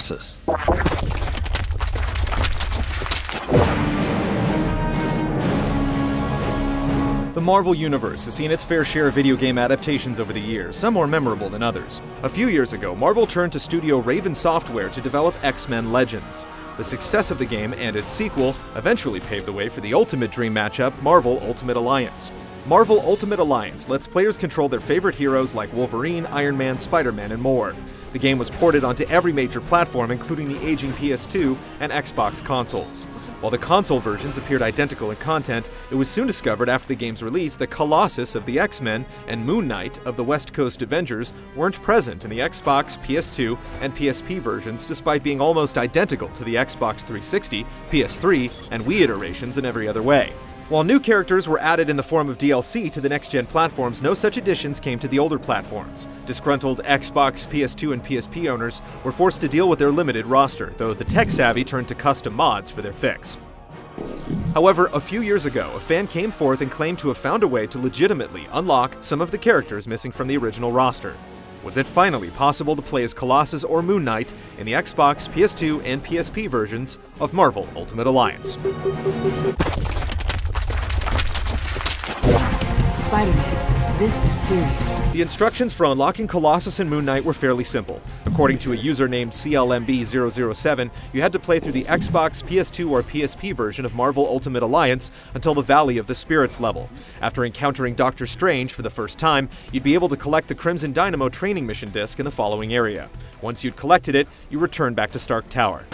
Colossus. The Marvel Universe has seen its fair share of video game adaptations over the years, some more memorable than others. A few years ago, Marvel turned to studio Raven Software to develop X-Men Legends. The success of the game and its sequel eventually paved the way for the ultimate dream matchup, Marvel Ultimate Alliance. Marvel Ultimate Alliance lets players control their favorite heroes like Wolverine, Iron Man, Spider-Man, and more. The game was ported onto every major platform, including the aging PS2 and Xbox consoles. While the console versions appeared identical in content, it was soon discovered after the game's release that Colossus of the X-Men and Moon Knight of the West Coast Avengers weren't present in the Xbox, PS2, and PSP versions, despite being almost identical to the Xbox 360, PS3, and Wii iterations in every other way. While new characters were added in the form of DLC to the next-gen platforms, no such additions came to the older platforms. Disgruntled Xbox, PS2, and PSP owners were forced to deal with their limited roster, though the tech-savvy turned to custom mods for their fix. However, a few years ago, a fan came forth and claimed to have found a way to legitimately unlock some of the characters missing from the original roster. Was it finally possible to play as Colossus or Moon Knight in the Xbox, PS2, and PSP versions of Marvel Ultimate Alliance? Spider-Man, this is serious. The instructions for unlocking Colossus and Moon Knight were fairly simple. According to a user named CLMB007, you had to play through the Xbox, PS2, or PSP version of Marvel Ultimate Alliance until the Valley of the Spirits level. After encountering Doctor Strange for the first time, you'd be able to collect the Crimson Dynamo training mission disc in the following area. Once you'd collected it, you returned back to Stark Tower.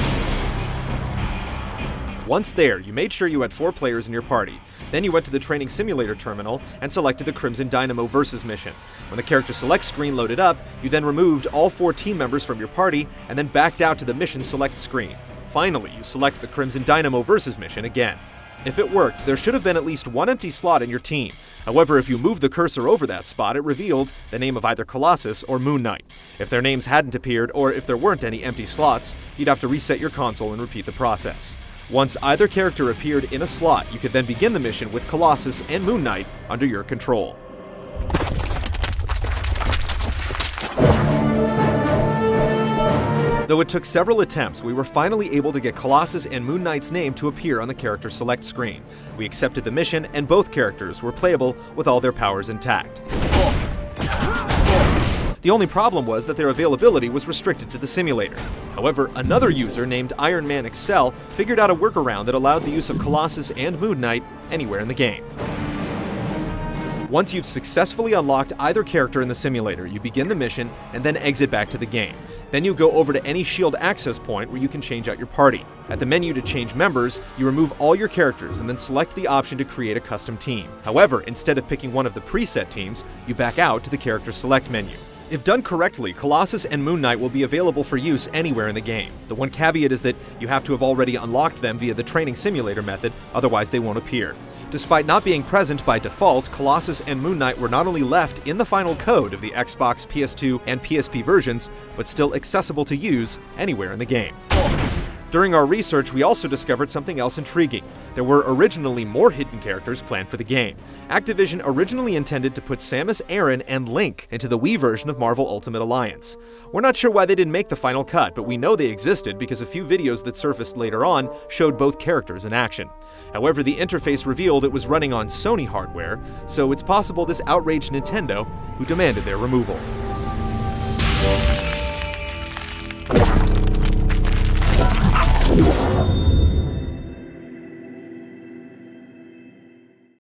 Once there, you made sure you had 4 players in your party. Then you went to the training simulator terminal and selected the Crimson Dynamo Versus mission. When the character select screen loaded up, you then removed all 4 team members from your party and then backed out to the mission select screen. Finally, you select the Crimson Dynamo Versus mission again. If it worked, there should have been at least 1 empty slot in your team. However, if you moved the cursor over that spot, it revealed the name of either Colossus or Moon Knight. If their names hadn't appeared, or if there weren't any empty slots, you'd have to reset your console and repeat the process. Once either character appeared in a slot, you could then begin the mission with Colossus and Moon Knight under your control. Though it took several attempts, we were finally able to get Colossus and Moon Knight's name to appear on the character select screen. We accepted the mission, and both characters were playable with all their powers intact. The only problem was that their availability was restricted to the simulator. However, another user named Iron Man Excel figured out a workaround that allowed the use of Colossus and Moon Knight anywhere in the game. Once you've successfully unlocked either character in the simulator, you begin the mission and then exit back to the game. Then you go over to any shield access point where you can change out your party. At the menu to change members, you remove all your characters and then select the option to create a custom team. However, instead of picking one of the preset teams, you back out to the character select menu. If done correctly, Colossus and Moon Knight will be available for use anywhere in the game. The one caveat is that you have to have already unlocked them via the training simulator method, otherwise they won't appear. Despite not being present by default, Colossus and Moon Knight were not only left in the final code of the Xbox, PS2, and PSP versions, but still accessible to use anywhere in the game. During our research, we also discovered something else intriguing. There were originally more hidden characters planned for the game. Activision originally intended to put Samus Aran and Link into the Wii version of Marvel Ultimate Alliance. We're not sure why they didn't make the final cut, but we know they existed because a few videos that surfaced later on showed both characters in action. However, the interface revealed it was running on Sony hardware, so it's possible this outraged Nintendo, who demanded their removal.